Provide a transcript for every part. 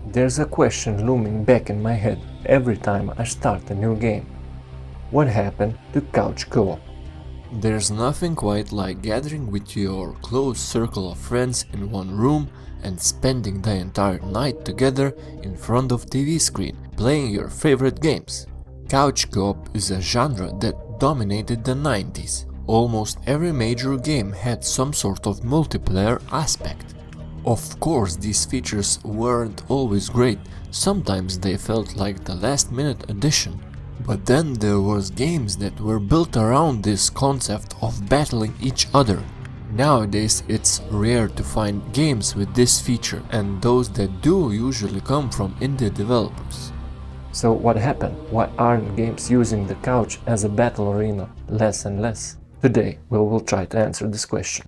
There's a question looming back in my head every time I start a new game. What happened to couch co-op? There's nothing quite like gathering with your close circle of friends in one room and spending the entire night together in front of TV screen, playing your favorite games. Couch co-op is a genre that dominated the 90s. Almost every major game had some sort of multiplayer aspect. Of course, these features weren't always great, sometimes they felt like the last minute addition. But then there was games that were built around this concept of battling each other. Nowadays it's rare to find games with this feature, and those that do usually come from indie developers. So what happened? Why aren't games using the couch as a battle arena less and less? Today we will try to answer this question.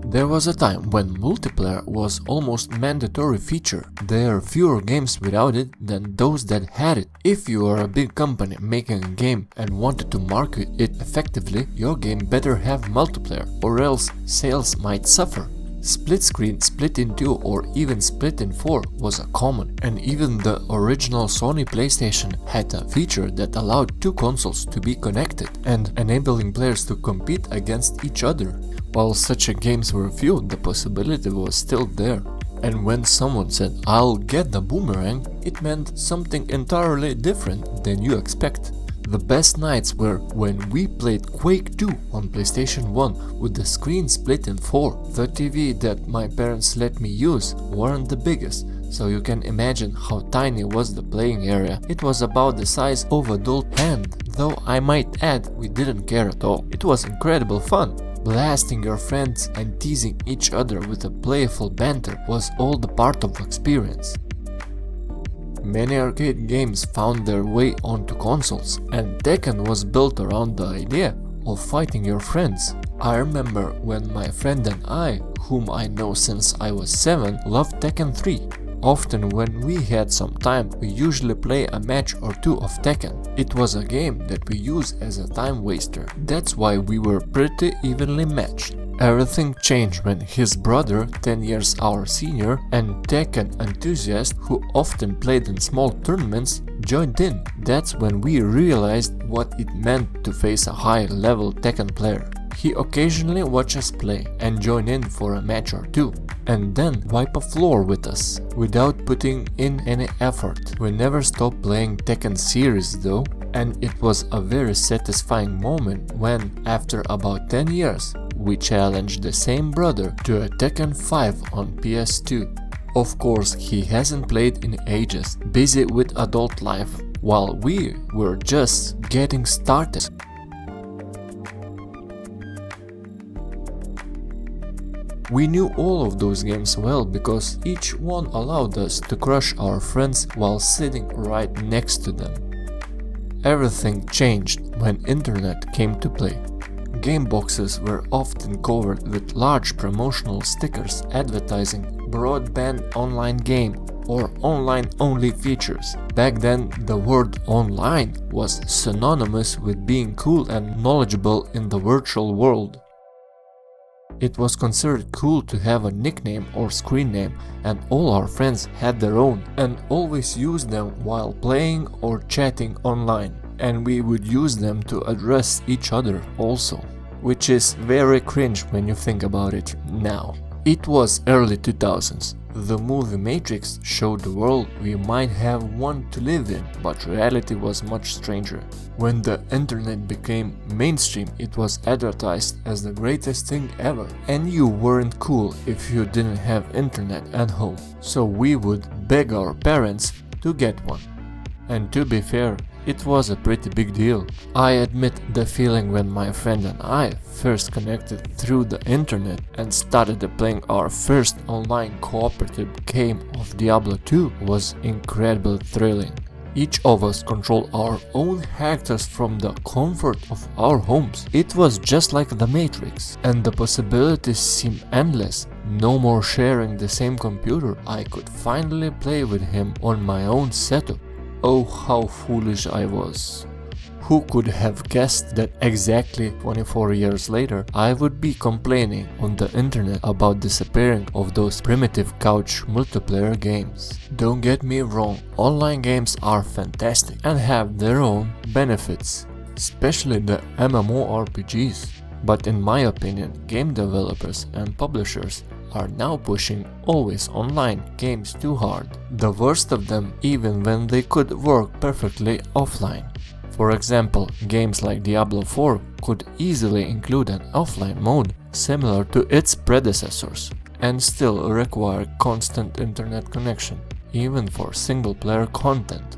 There was a time when multiplayer was almost mandatory feature. There are fewer games without it than those that had it. If you are a big company making a game and wanted to market it effectively, your game better have multiplayer, or else sales might suffer. Split screen, split in 2 or even split in 4 was a common, and even the original Sony PlayStation had a feature that allowed two consoles to be connected and enabling players to compete against each other. While such games were few, the possibility was still there. And when someone said, "I'll get the boomerang," it meant something entirely different than you expect. The best nights were when we played Quake 2 on PlayStation 1 with the screen split in 4. The TV that my parents let me use weren't the biggest, so you can imagine how tiny was the playing area. It was about the size of an adult hand, though I might add we didn't care at all. It was incredible fun. Blasting your friends and teasing each other with a playful banter was all the part of the experience. Many arcade games found their way onto consoles, and Tekken was built around the idea of fighting your friends. I remember when my friend and I, whom I know since I was 7, loved Tekken 3. Often when we had some time, we usually play a match or two of Tekken. It was a game that we used as a time waster. That's why we were pretty evenly matched. Everything changed when his brother, 10 years our senior, and Tekken enthusiast who often played in small tournaments, joined in. That's when we realized what it meant to face a high-level Tekken player. He occasionally watched us play and join in for a match or two, and then wipe a floor with us, without putting in any effort. We never stopped playing Tekken series though, and it was a very satisfying moment when, after about 10 years, we challenged the same brother to a Tekken 5 on PS2. Of course, he hasn't played in ages, busy with adult life, while we were just getting started. We knew all of those games well because each one allowed us to crush our friends while sitting right next to them. Everything changed when internet came to play. Game boxes were often covered with large promotional stickers advertising broadband online game or online-only features. Back then, the word online was synonymous with being cool and knowledgeable in the virtual world. It was considered cool to have a nickname or screen name, and all our friends had their own and always used them while playing or chatting online. And we would use them to address each other also, which is very cringe when you think about it now. It was early 2000s. The movie Matrix showed the world we might have wanted to live in, but reality was much stranger. When the internet became mainstream, it was advertised as the greatest thing ever, and you weren't cool if you didn't have internet at home. So we would beg our parents to get one. And to be fair, it was a pretty big deal. I admit the feeling when my friend and I first connected through the internet and started playing our first online cooperative game of Diablo 2 was incredibly thrilling. Each of us controlled our own characters from the comfort of our homes. It was just like the Matrix, and the possibilities seemed endless. No more sharing the same computer, I could finally play with him on my own setup. Oh, how foolish I was. Who could have guessed that exactly 24 years later I would be complaining on the internet about disappearing of those primitive couch multiplayer games? Don't get me wrong, online games are fantastic and have their own benefits, especially the MMORPGs. But in my opinion, game developers and publishers are now pushing always online games too hard. The worst of them even when they could work perfectly offline. For example, games like Diablo 4 could easily include an offline mode similar to its predecessors and still require constant internet connection, even for single-player content.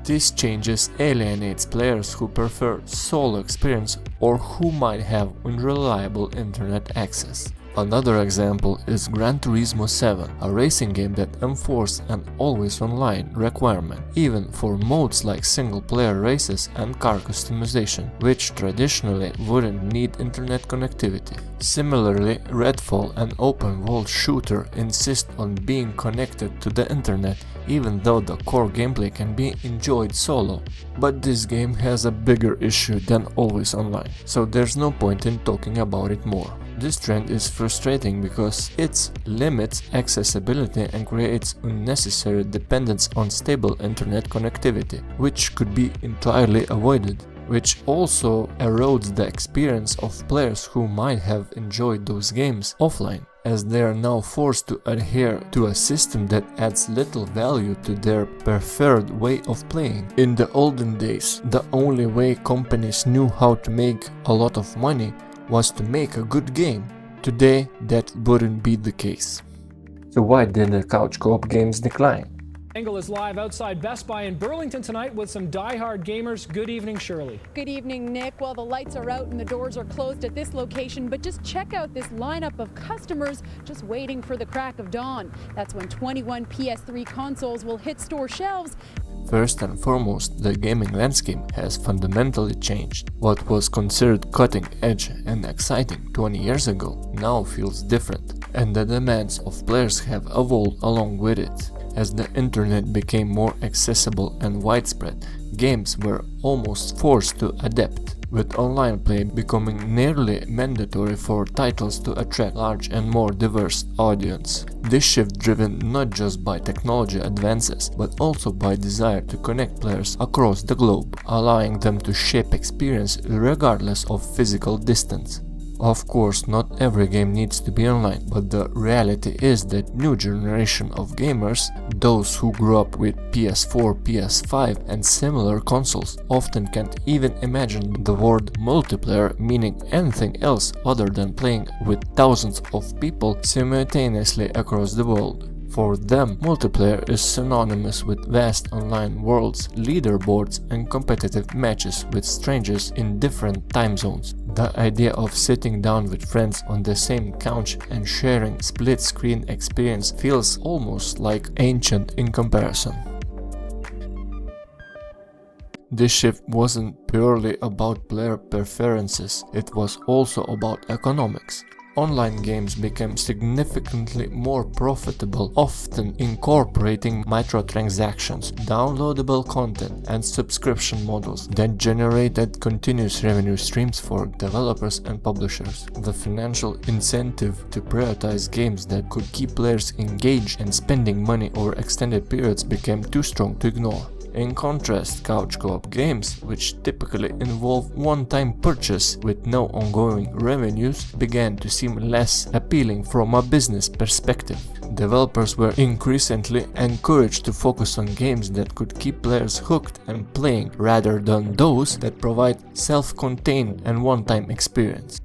This changes alienates players who prefer solo experience or who might have unreliable internet access. Another example is Gran Turismo 7, a racing game that enforced an always online requirement, even for modes like single-player races and car customization, which traditionally wouldn't need internet connectivity. Similarly, Redfall, an open-world shooter, insists on being connected to the internet, even though the core gameplay can be enjoyed solo. But this game has a bigger issue than always online, so there's no point in talking about it more. This trend is frustrating because it limits accessibility and creates unnecessary dependence on stable internet connectivity, which could be entirely avoided, which also erodes the experience of players who might have enjoyed those games offline, as they are now forced to adhere to a system that adds little value to their preferred way of playing. In the olden days, the only way companies knew how to make a lot of money was to make a good game. Today, that wouldn't be the case. So why did the couch co-op games decline? Angle is live outside Best Buy in Burlington tonight with some die-hard gamers. Good evening, Shirley. Good evening, Nick. Well, the lights are out and the doors are closed at this location, but just check out this lineup of customers just waiting for the crack of dawn. That's when 21 PS3 consoles will hit store shelves. First and foremost, the gaming landscape has fundamentally changed. What was considered cutting edge and exciting 20 years ago now feels different, and the demands of players have evolved along with it. As the internet became more accessible and widespread, games were almost forced to adapt, with online play becoming nearly mandatory for titles to attract large and more diverse audience. This shift driven not just by technology advances, but also by desire to connect players across the globe, allowing them to shape experience regardless of physical distance. Of course, not every game needs to be online, but the reality is that new generation of gamers, those who grew up with PS4, PS5 and similar consoles, often can't even imagine the word multiplayer meaning anything else other than playing with thousands of people simultaneously across the world. For them, multiplayer is synonymous with vast online worlds, leaderboards and competitive matches with strangers in different time zones. The idea of sitting down with friends on the same couch and sharing split-screen experience feels almost like ancient in comparison. This shift wasn't purely about player preferences, it was also about economics. Online games became significantly more profitable, often incorporating microtransactions, downloadable content, and subscription models that generated continuous revenue streams for developers and publishers. The financial incentive to prioritize games that could keep players engaged and spending money over extended periods became too strong to ignore. In contrast, couch co-op games, which typically involve one-time purchase with no ongoing revenues, began to seem less appealing from a business perspective. Developers were increasingly encouraged to focus on games that could keep players hooked and playing, rather than those that provide self-contained and one-time experience.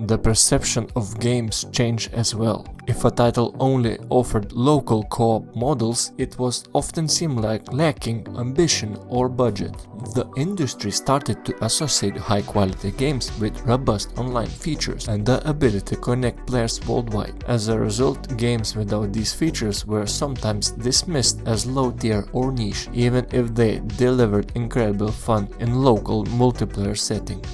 The perception of games changed as well. If a title only offered local co-op models, it was often seen like lacking ambition or budget. The industry started to associate high-quality games with robust online features and the ability to connect players worldwide. As a result, games without these features were sometimes dismissed as low-tier or niche, even if they delivered incredible fun in local multiplayer settings.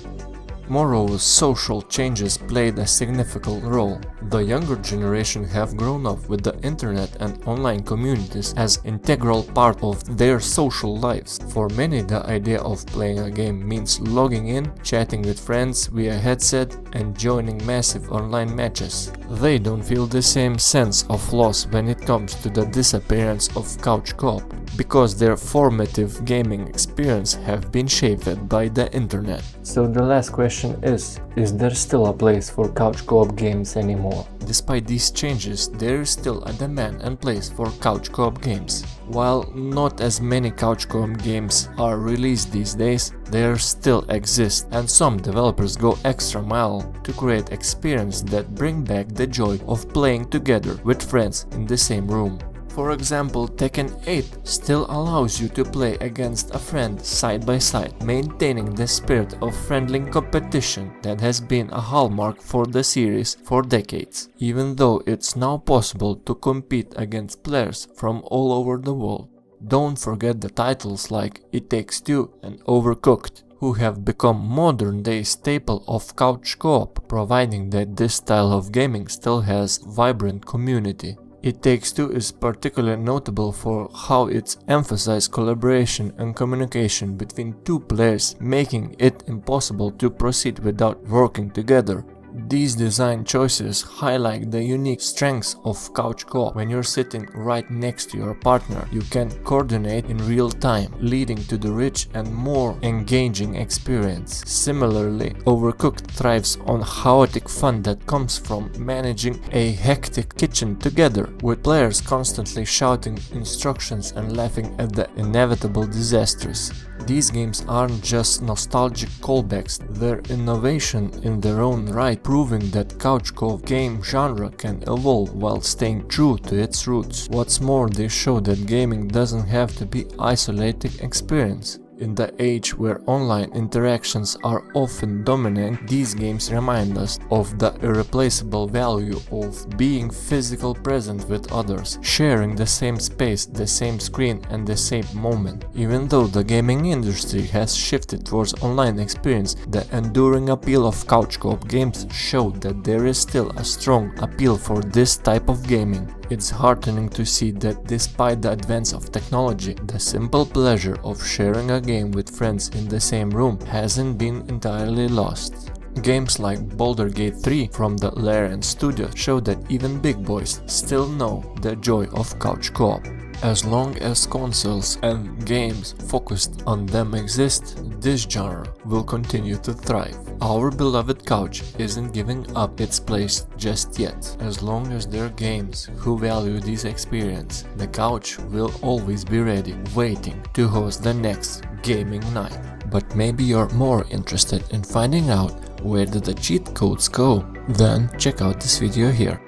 Moreover, social changes played a significant role. The younger generation have grown up with the internet and online communities as integral part of their social lives. For many, the idea of playing a game means logging in, chatting with friends via headset, and joining massive online matches. They don't feel the same sense of loss when it comes to the disappearance of couch co-op, because their formative gaming experience have been shaped by the internet. So the last question is there still a place for couch co-op games anymore? Despite these changes, there is still a demand and place for couch co-op games. While not as many couch co-op games are released these days, they still exist, and some developers go extra mile to create experiences that bring back the joy of playing together with friends in the same room. For example, Tekken 8 still allows you to play against a friend side by side, maintaining the spirit of friendly competition that has been a hallmark for the series for decades, even though it's now possible to compete against players from all over the world. Don't forget the titles like It Takes Two and Overcooked, who have become modern-day staple of couch co-op, providing that this style of gaming still has vibrant community. It Takes Two is particularly notable for how it emphasizes collaboration and communication between two players, making it impossible to proceed without working together. These design choices highlight the unique strengths of couch co-op. When you're sitting right next to your partner, you can coordinate in real time, leading to the rich and more engaging experience. Similarly, Overcooked thrives on chaotic fun that comes from managing a hectic kitchen together, with players constantly shouting instructions and laughing at the inevitable disasters. These games aren't just nostalgic callbacks, they're innovation in their own right, proving that couch co-op game genre can evolve while staying true to its roots. What's more, they show that gaming doesn't have to be isolated experience. In the age where online interactions are often dominant, these games remind us of the irreplaceable value of being physically present with others, sharing the same space, the same screen, and the same moment. Even though the gaming industry has shifted towards online experience, the enduring appeal of couch co-op games show that there is still a strong appeal for this type of gaming. It's heartening to see that despite the advance of technology, the simple pleasure of sharing a game with friends in the same room hasn't been entirely lost. Games like Baldur's Gate 3 from the Larian studio show that even big boys still know the joy of couch co-op. As long as consoles and games focused on them exist, this genre will continue to thrive. Our beloved couch isn't giving up its place just yet. As long as there are games who value this experience, the couch will always be ready, waiting to host the next gaming night. But maybe you're more interested in finding out where did the cheat codes go? Then check out this video here.